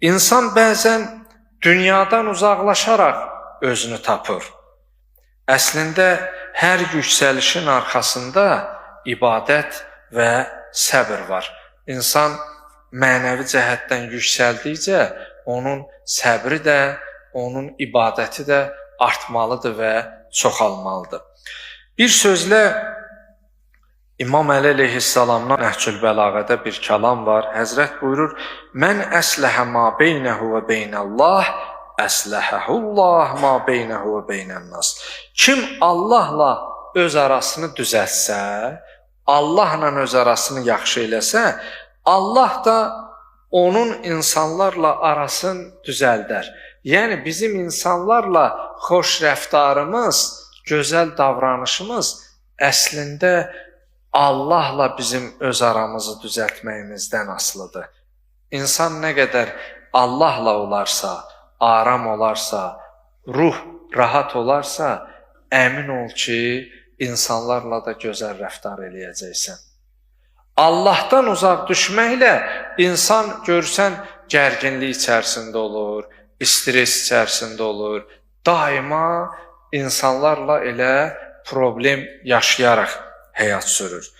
İnsan bəzən dünyadan uzaqlaşaraq özünü tapır. Əslində, hər yüksəlişin arxasında ibadət və səbr var. İnsan mənəvi cəhətdən yüksəldikcə, onun səbri də, onun ibadəti də artmalıdır və çoxalmalıdır. Bir sözlə, İmam Əli əleyhissalamdan Nəhcül Bəlağədə bir kəlam var. Həzrət buyurur, Mən əsləhə ma beynəhu və beynəllah, əsləhəhullah ma beynəhu və beynənnas. Kim Allahla öz arasını düzəltsə, Allahla öz arasını yaxşı eləsə, Allah da onun insanlarla arasını düzəldər. Yəni, bizim insanlarla xoş rəftarımız, gözəl davranışımız əslində Allahla bizim öz aramızı düzəltməyimizdən asılıdır. İnsan nə qədər Allahla olarsa, aram olarsa, ruh rahat olarsa, əmin ol ki, insanlarla da gözəl rəftar eləyəcəksən. Allahdan uzaq düşməklə insan görsən gərginlik içərisində olur, stres içərisində olur, daima insanlarla elə problem yaşayaraq həyat sürür.